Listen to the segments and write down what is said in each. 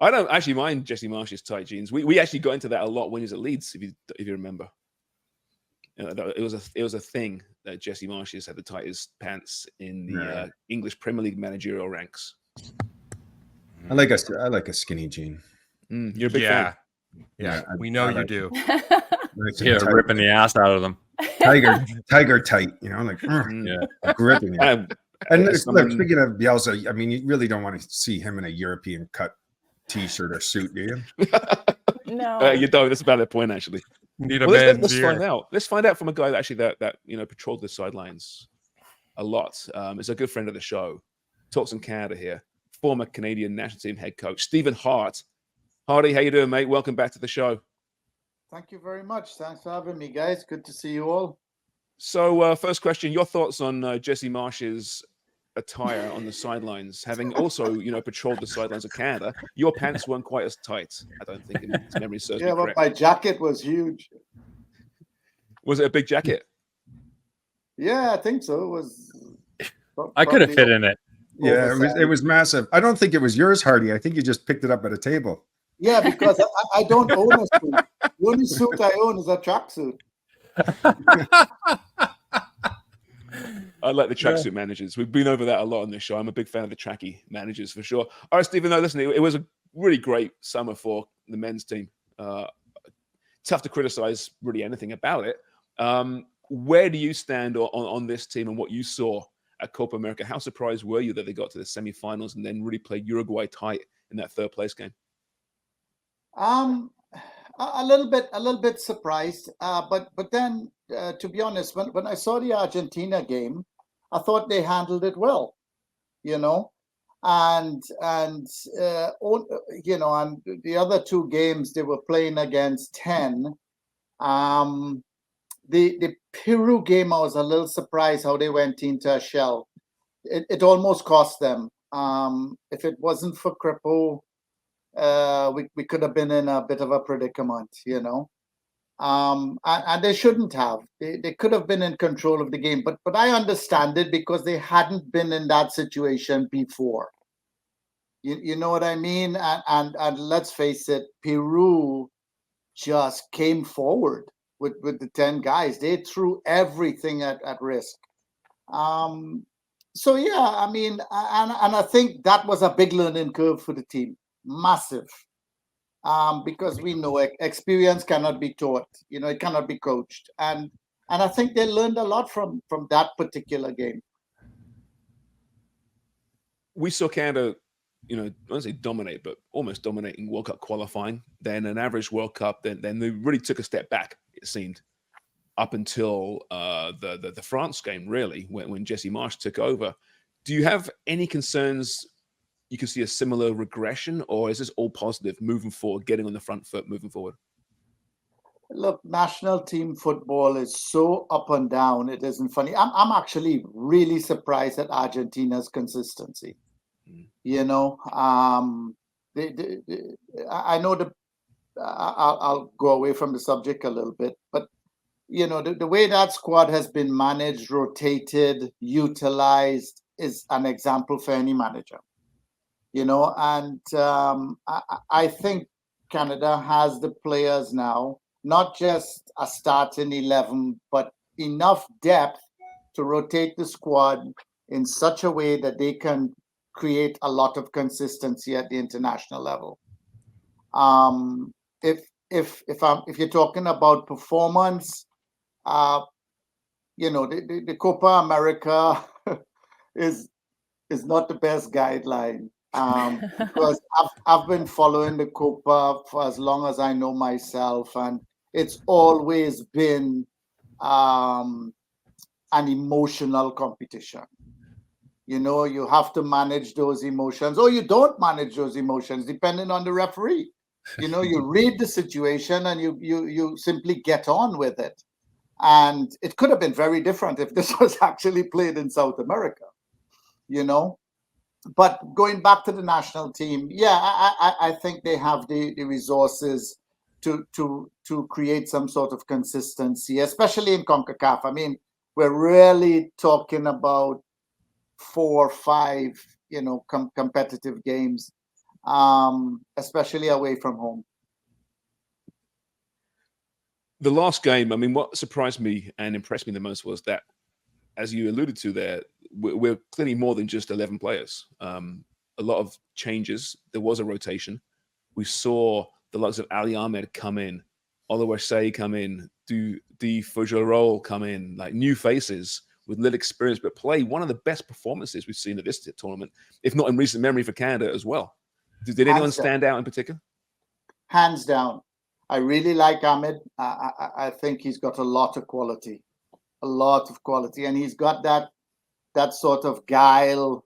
I don't actually mind Jesse Marsh's tight jeans. We actually got into that a lot when he was at Leeds, if you remember. It was a thing that Jesse Marsh's had the tightest pants in the English Premier League managerial ranks. I like a skinny jean. You're a big fan. Yeah, we know you do. Ripping the ass out of them. Tiger tight, gripping it. And look, speaking of Bielsa, I mean, you really don't want to see him in a European cut T-shirt or suit, do you? No, you don't. That's a valid point, actually. Let's find out. Let's find out from a guy that patrolled the sidelines a lot. Is a good friend of the show. Talks in Canada here. Former Canadian national team head coach Stephen Hart. Hardy, how you doing, mate? Welcome back to the show. Thank you very much. Thanks for having me, guys. Good to see you all. So, first question: your thoughts on Jesse Marsh's attire on the sidelines? Having also, patrolled the sidelines of Canada, your pants weren't quite as tight. I don't think, if memory serves me correct. But my jacket was huge. Was it a big jacket? Yeah, I think so. It was. I could have fit in it. Yeah, it was massive. I don't think it was yours, Hardy. I think you just picked it up at a table. Yeah, because I don't own a suit. The only suit I own is a tracksuit. I like the tracksuit managers. We've been over that a lot on this show. I'm a big fan of the tracky managers for sure. All right, Stephen, listen, it was a really great summer for the men's team. Tough to criticize really anything about it. Where do you stand on this team and what you saw at Copa America? How surprised were you that they got to the semifinals and then really played Uruguay tight in that third place game? A little bit surprised. But then, to be honest, when I saw the Argentina game, I thought they handled it well, and the other two games they were playing against 10. The Peru game, I was a little surprised how they went into a shell. It almost cost them. If it wasn't for Crepo, we could have been in a bit of a predicament, and they shouldn't have. They could have been in control of the game, but I understand it because they hadn't been in that situation before. You know what I mean? And let's face it, Peru just came forward with the 10 guys. They threw everything at risk. So yeah, I mean, and I think that was a big learning curve for the team. Massive, because we know experience cannot be taught. It cannot be coached, and I think they learned a lot from that particular game. We saw Canada, I don't say dominate, but almost dominating World Cup qualifying. Then an average World Cup. Then they really took a step back. It seemed up until the France game, really, when Jesse Marsh took over. Do you have any concerns? You can see a similar regression, or is this all positive moving forward, getting on the front foot, moving forward? Look, national team football is so up and down. It isn't funny. I'm actually really surprised at Argentina's consistency. I know I'll go away from the subject a little bit, but the way that squad has been managed, rotated, utilized is an example for any manager. And I think Canada has the players now, not just a starting 11, but enough depth to rotate the squad in such a way that they can create a lot of consistency at the international level. If you're talking about performance, the Copa America is not the best guideline. Because I've been following the Copa for as long as I know myself, and it's always been an emotional competition. You have to manage those emotions, or you don't manage those emotions, depending on the referee. You read the situation and you simply get on with it. And it could have been very different if this was actually played in South America, But going back to the national team, I think they have the resources to create some sort of consistency, especially in CONCACAF. I mean, we're really talking about 4 or 5, competitive games. especially away from home. The last game, I mean, what surprised me and impressed me the most was that, as you alluded to there, we're clearly more than just 11 players. A lot of changes. There was a rotation. We saw the likes of Ali Ahmed come in, Oluwase come in, Di Fujirol come in, like new faces with little experience, but play one of the best performances we've seen at this tournament, if not in recent memory for Canada as well. Did anyone stand out in particular? Hands down. I really like Ahmed. I think he's got a lot of quality, and he's got that sort of guile,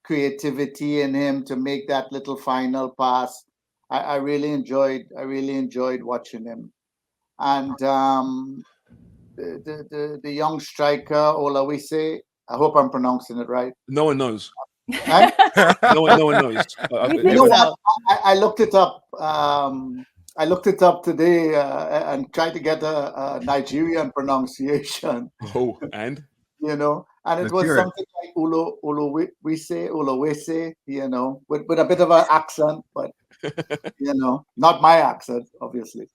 creativity in him to make that little final pass. I really enjoyed watching him. And the young striker Olawise, I hope I'm pronouncing it right. No one knows. Right? no one knows. You know what? I looked it up. I looked it up today and tried to get a Nigerian pronunciation. Oh, and you know, and it was something like Olawise, you know, with a bit of an accent, but you know, not my accent, obviously.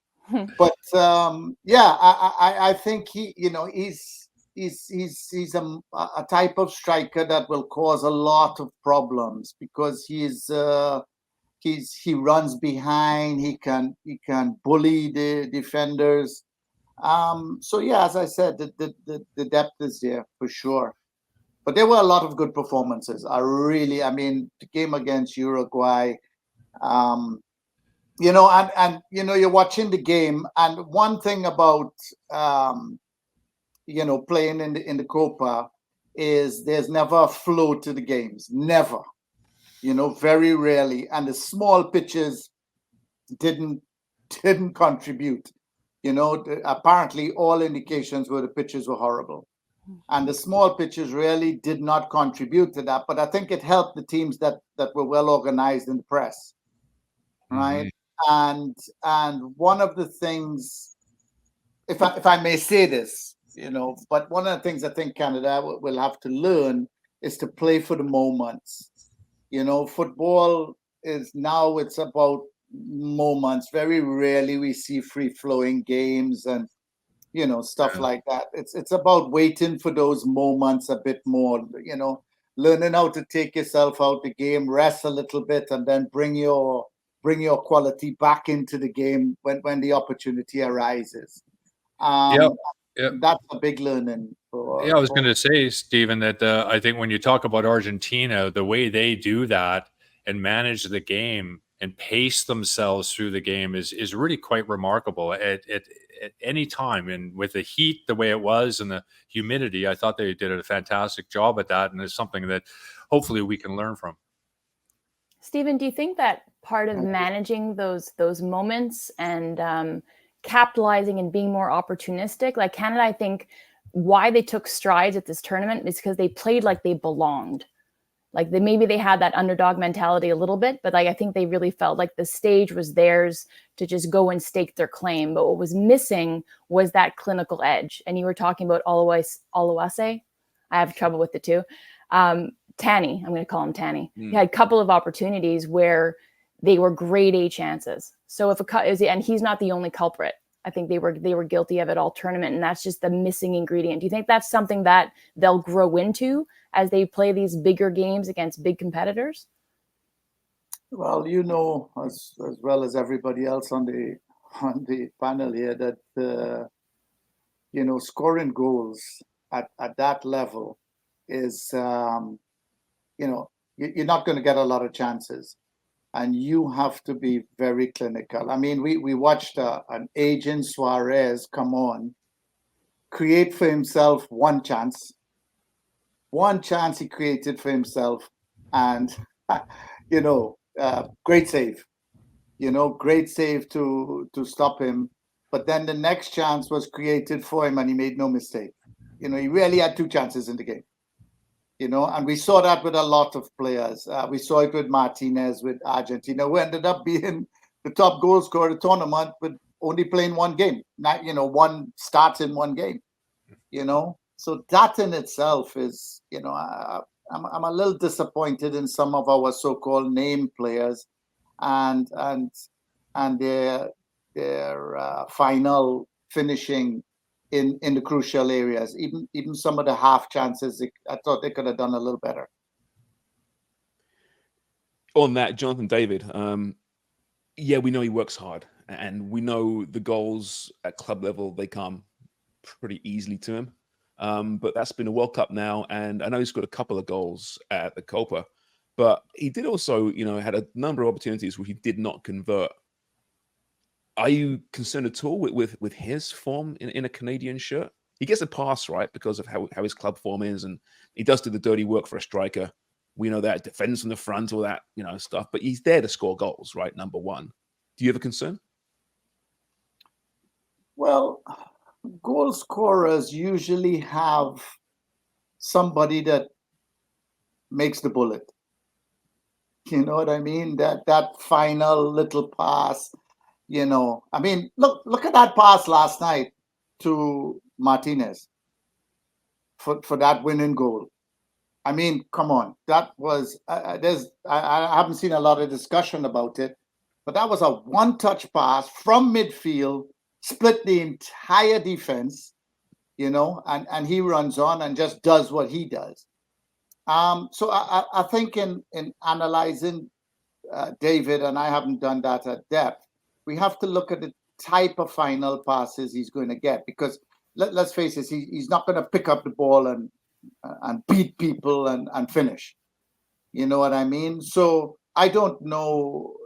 But yeah, I think he, you know, he's a type of striker that will cause a lot of problems because he runs behind, he can bully the defenders. So yeah, as I said, the depth is there for sure. But there were a lot of good performances. I mean, the game against Uruguay, you know, and you know, you're watching the game, and one thing about you know, playing in the Copa is there's never a flow to the games. Never. You know, very rarely. And the small pitches didn't contribute. You know, apparently all indications were the pitches were horrible. And the small pitches really did not contribute to that. But I think it helped the teams that were well organized in the press. Right. Mm-hmm. And one of the things, if I may say this, you know, but one of the things I think Canada will have to learn is to play for the moments. You know, football is now, it's about moments. Very rarely we see free-flowing games and, you know, stuff like that. It's about waiting for those moments a bit more, you know, learning how to take yourself out the game, rest a little bit, and then bring your quality back into the game when the opportunity arises. That's a big learning. I was going to say, Stephen, that I think when you talk about Argentina, the way they do that and manage the game and pace themselves through the game is really quite remarkable at any time. And with the heat the way it was and the humidity, I thought they did a fantastic job at that. And it's something that hopefully we can learn from. Stephen, do you think that part of managing those moments and capitalizing and being more opportunistic, like Canada, I think why they took strides at this tournament is because they played like they belonged. Like maybe they had that underdog mentality a little bit, but like I think they really felt like the stage was theirs to just go and stake their claim. But what was missing was that clinical edge. And you were talking about Oluwase. I have trouble with it too. Tanny, I'm going to call him Tanny. He had a couple of opportunities where they were grade A chances. So and he's not the only culprit. I think they were guilty of it all tournament, and that's just the missing ingredient. Do you think that's something that they'll grow into as they play these bigger games against big competitors? Well, you know, as well as everybody else on the panel here, that you know, scoring goals at that level is you know, you're not going to get a lot of chances. And you have to be very clinical. I mean, we watched an agent Suarez come on, create for himself one chance he created for himself, and you know, great save. You know, great save to stop him. But then the next chance was created for him, and he made no mistake. You know, he really had two chances in the game. You know, and we saw that with a lot of players. We saw it with Martinez, with Argentina, who ended up being the top goal scorer of the tournament with only playing one game, not, you know, one start in one game, you know. So that in itself is, you know, I'm a little disappointed in some of our so-called name players, and their final finishing in the crucial areas. Even some of the half chances, I thought they could have done a little better. On that, Jonathan David, yeah, we know he works hard, and we know the goals at club level, they come pretty easily to him. But that's been a World Cup now, and I know he's got a couple of goals at the Copa, but he did also, had a number of opportunities where he did not convert. Are you concerned at all with his form in a Canadian shirt? He gets a pass, right, because of how his club form is, and he does do the dirty work for a striker. We know that, defends from the front, all that, stuff. But he's there to score goals, right? Number one. Do you have a concern? Well, goal scorers usually have somebody that makes the bullet. You know what I mean? That final little pass. I mean, look at that pass last night to Martinez for that winning goal. I mean, come on, that was I haven't seen a lot of discussion about it, but that was a one-touch pass from midfield, split the entire defense, and he runs on and just does what he does. So I think in analyzing David, and I haven't done that at depth, we have to look at the type of final passes he's going to get, because let's face it, he's not going to pick up the ball and beat people and finish. You know what I mean? So I don't know,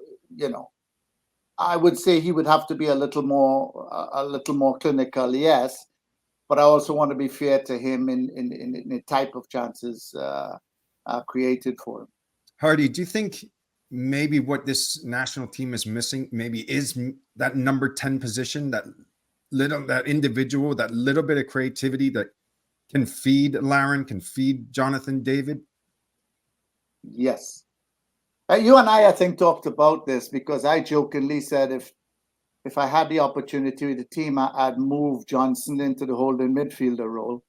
I would say he would have to be a little more clinical, yes, but I also want to be fair to him in the type of chances created for him. Hardy, do you think maybe what this national team is missing maybe is that number 10 position, that individual, that little bit of creativity that can feed Larin, can feed Jonathan David? Yes. You and I think, talked about this, because I jokingly said if I had the opportunity with the team, I'd move Johnson into the holding midfielder role,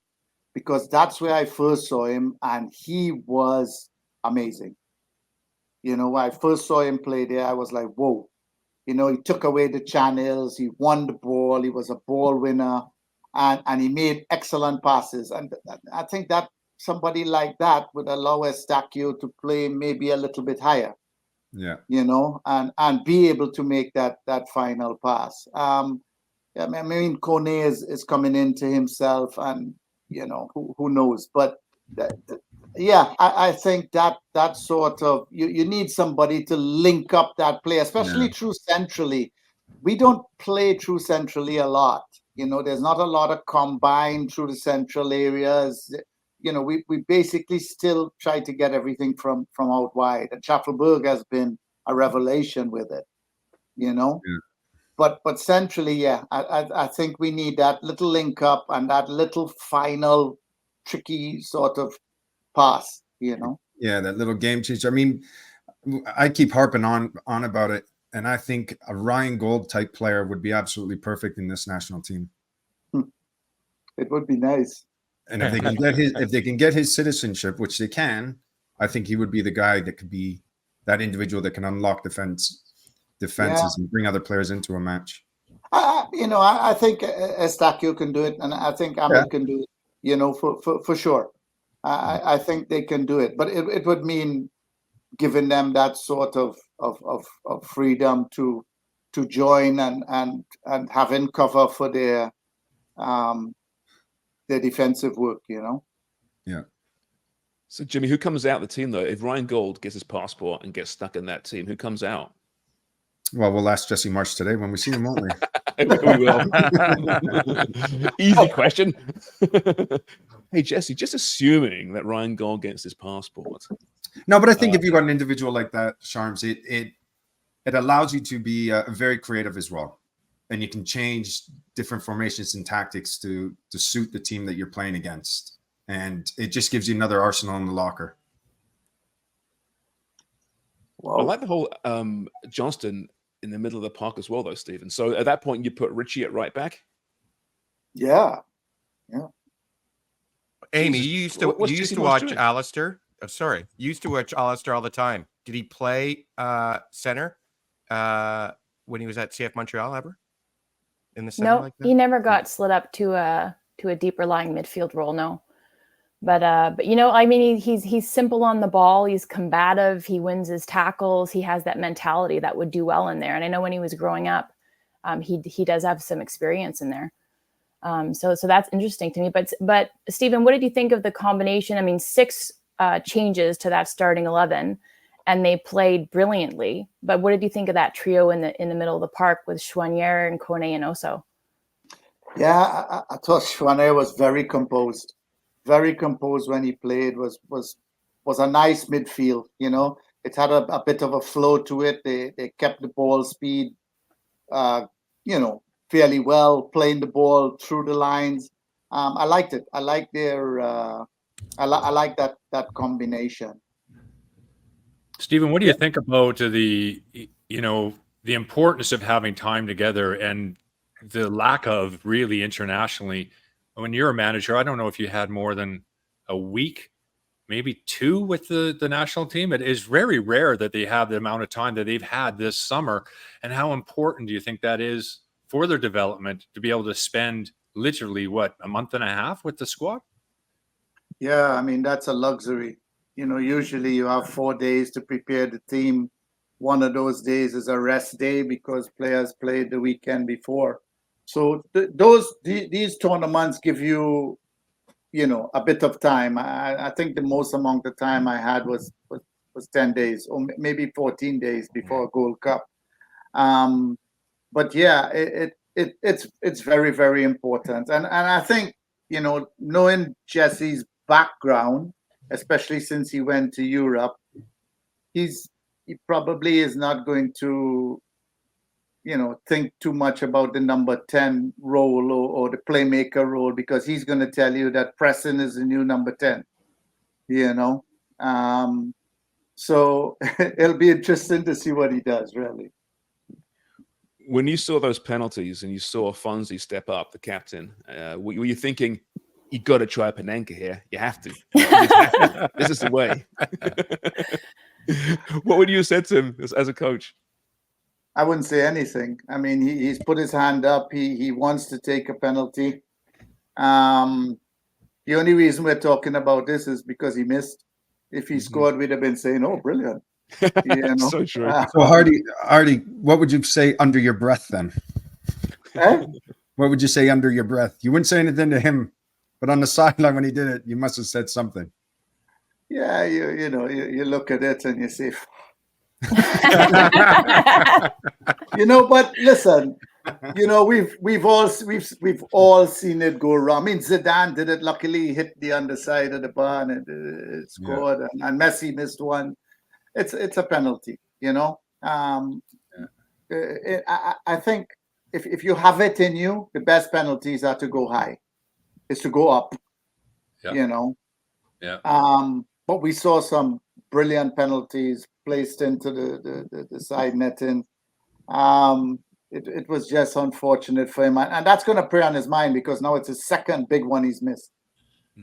because that's where I first saw him, and he was amazing. When I first saw him play there, I was like, whoa. He took away the channels, he won the ball, he was a ball winner, and he made excellent passes. And I think that somebody like that would allow Estacio to play maybe a little bit higher. Yeah. And be able to make that final pass. I mean, Kone is coming into himself, and who knows? But yeah, I think that sort of you need somebody to link up that play, especially through centrally. We don't play through centrally a lot. There's not a lot of combine through the central areas. We basically still try to get everything from out wide. And Schaffelberg has been a revelation with it, Yeah. But centrally, yeah, I think we need that little link up and that little final tricky sort of pass, Yeah, that little game changer. I mean, I keep harping on about it, and I think a Ryan Gold type player would be absolutely perfect in this national team. It would be nice. And if they can get his citizenship, which they can, I think he would be the guy that could be that individual that can unlock defenses and bring other players into a match. I think Estacio can do it, and I think Ahmed can do it, for sure. I think they can do it, but it would mean giving them that sort of freedom to join and having cover for their defensive work, Yeah. So, Jimmy, who comes out the team, though? If Ryan Gold gets his passport and gets stuck in that team, who comes out? Well, we'll ask Jesse Marsh today when we see him, won't we? We will. Easy question. Hey, Jesse, just assuming that Ryan Gold gets his passport. No, but I think if you got an individual like that, Sharms, it allows you to be very creative as well. And you can change different formations and tactics to suit the team that you're playing against. And it just gives you another arsenal in the locker. Well, I like the whole Johnston in the middle of the park as well, though, Stephen. So at that point, you put Richie at right back? Yeah. Amy, you used to watch Alistair sorry, used to watch Alistair all the time. Did he play center when he was at CF Montreal ever? In the center No, like that? he never got slid up to a deeper lying midfield role. No, but you know, I mean, he's simple on the ball. He's combative. He wins his tackles. He has that mentality that would do well in there. And I know when he was growing up, he does have some experience in there. So that's interesting to me. But Stephen, what did you think of the combination? I mean, 6 changes to that starting 11, and they played brilliantly. But what did you think of that trio in the middle of the park with Chouanier and Kone and Oso? Yeah, I thought Chouanier was very composed when he played. Was a nice midfield. You know, it had a bit of a flow to it. They kept the ball speed, you know, fairly well, playing the ball through the lines. I liked it. I like their. I like that combination. Stephen, what do you think about the importance of having time together and the lack of really internationally? When you're a manager, I don't know if you had more than a week, maybe 2 with the national team. It is very rare that they have the amount of time that they've had this summer. And how important do you think that is for their development to be able to spend literally, a month and a half with the squad? Yeah, I mean, that's a luxury. You know, usually you have 4 days to prepare the team. One of those days is a rest day because players played the weekend before. So these tournaments give you, you know, a bit of time. I think the most amount of time I had was 10 days or maybe 14 days before a Gold Cup. But yeah, it's very, very important. And I think, you know, knowing Jesse's background, especially since he went to Europe, he probably is not going to, you know, think too much about the number 10 role or the playmaker role, because he's going to tell you that Preston is the new number 10, you know. So it'll be interesting to see what he does, really. When you saw those penalties and you saw Fonzie step up, the captain, were you thinking, you got to try Panenka here? You have to. This is the way. What would you have said to him as a coach? I wouldn't say anything. I mean, he's put his hand up. He wants to take a penalty. The only reason we're talking about this is because he missed. If he scored, we'd have been saying, "Oh, brilliant!" You know? So true. So Hardy, what would you say under your breath then? Eh? What would you say under your breath? You wouldn't say anything to him, but on the sideline when he did it, you must have said something. Yeah, you know, you look at it and you say, you know. But listen, you know, we've all seen it go wrong. I mean, Zidane did it. Luckily, he hit the underside of the bar and it scored, and Messi missed one. It's a penalty, you know. I think if you have it in you, the best penalties are to go high. It's to go up, you know. Yeah. But we saw some brilliant penalties placed into the side netting. It was just unfortunate for him, and that's going to prey on his mind because now it's his second big one he's missed.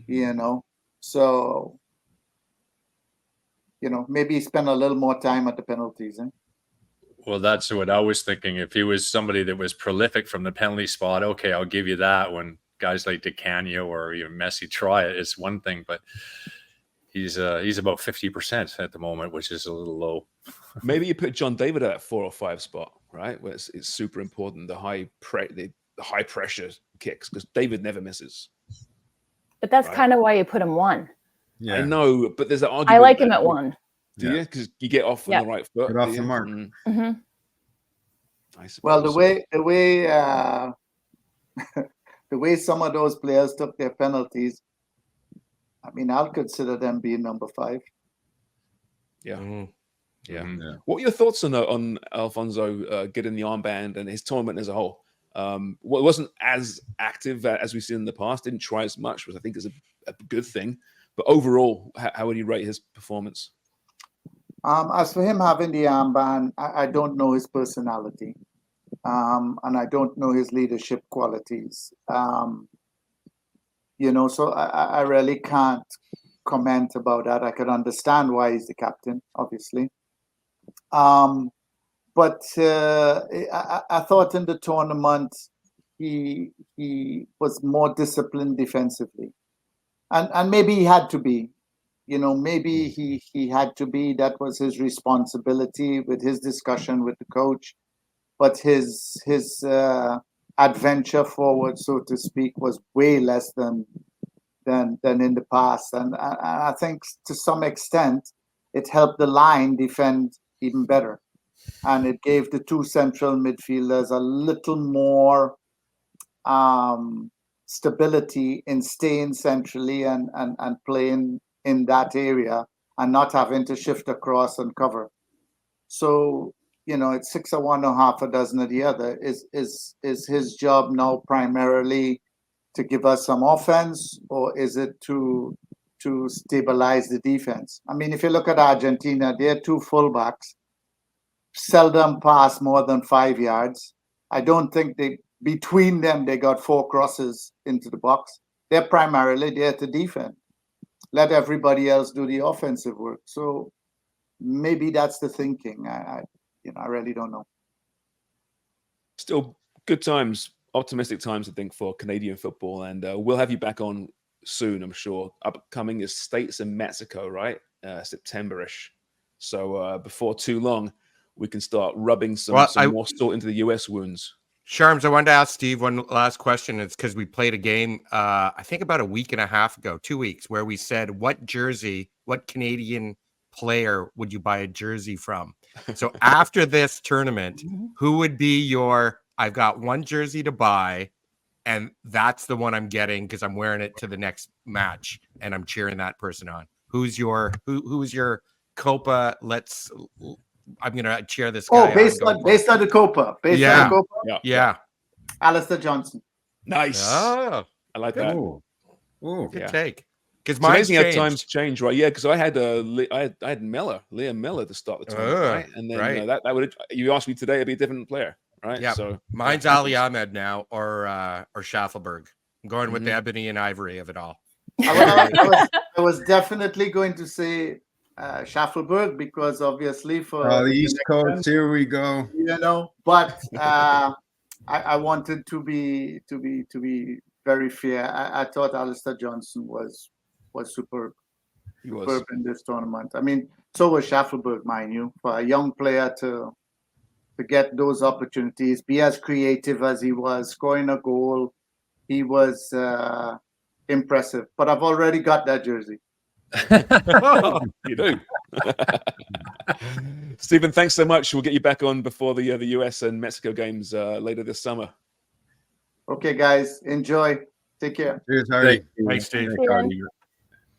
You know, so you know, maybe he spent a little more time at the penalties. Well, that's what I was thinking. If he was somebody that was prolific from the penalty spot, okay, I'll give you that. When guys like Di Canio or even Messi try it, it's one thing, but he's about 50% at the moment, which is a little low. Maybe you put John David at that 4 or 5 spot, right? Where it's super important, the high pressure kicks, because David never misses. But that's kind of why you put him 1. Yeah. I know, but there's an argument. I like him at 1. Do you? Because you get off on the right foot. Get off the mark. Mm-hmm. Well, the way some of those players took their penalties, I mean, I'll consider them being number 5. Yeah. Mm-hmm. Yeah. Mm-hmm. What are your thoughts on Alphonso getting the armband and his tournament as a whole? Well, it wasn't as active as we've seen in the past. Didn't try as much, which I think is a good thing. But overall, how would you rate his performance? As for him having the armband, I don't know his personality, and I don't know his leadership qualities. You know, so I really can't comment about that. I could understand why he's the captain, obviously. But I thought in the tournament he was more disciplined defensively, and maybe he had to be. Maybe he had to be. That was his responsibility with his discussion with the coach. But his adventure forward, so to speak, was way less than in the past. And I think to some extent it helped the line defend even better. And it gave the two central midfielders a little more stability in staying centrally and playing in that area and not having to shift across and cover. So, it's 6 of one or half a dozen of the other. Is his job now primarily to give us some offense, or is it to stabilize the defense? I mean, if you look at Argentina, their two fullbacks seldom pass more than 5 yards. I don't think between them they got 4 crosses into the box. They're primarily there to defend. Let everybody else do the offensive work. So maybe that's the thinking. I really don't know. Still good times, optimistic times, I think, for Canadian football. And we'll have you back on soon, I'm sure. Upcoming is States and Mexico, right? September-ish. So before too long, we can start rubbing some more salt into the US wounds. Sharms, I wanted to ask Steve one last question. It's because we played a game, I think about a week and a half ago, 2 weeks, where we said, what Canadian player would you buy a jersey from? So after this tournament, who would be I've got one jersey to buy, and that's the one I'm getting because I'm wearing it to the next match and I'm cheering that person on. Who's your Copa? I'm gonna cheer this guy. Based on the Copa. On the Copa? Yeah. Alistair Johnson. Nice. Oh, I like that. Ooh. Good take. Because it's amazing how times change, right? Yeah, because I had Liam Miller to start the tournament, right? And then that would, you asked me today, it'd be a different player, right? Yeah. So mine's Ali Ahmed now, or Schaffelberg. I'm going with the ebony and ivory of it all. I was definitely going to say Schaffelberg because obviously for the East Coast, here we go. But I wanted to be very fair. I thought Alistair Johnson was superb. He was superb in this tournament. I mean, so was Schaffelberg, mind you, for a young player to get those opportunities, be as creative as he was, scoring a goal. He was impressive. But I've already got that jersey. You do. Stephen, thanks so much. We'll get you back on before the US and Mexico games later this summer. Okay, guys. Enjoy. Take care. Cheers, Harry. Thanks, Steve.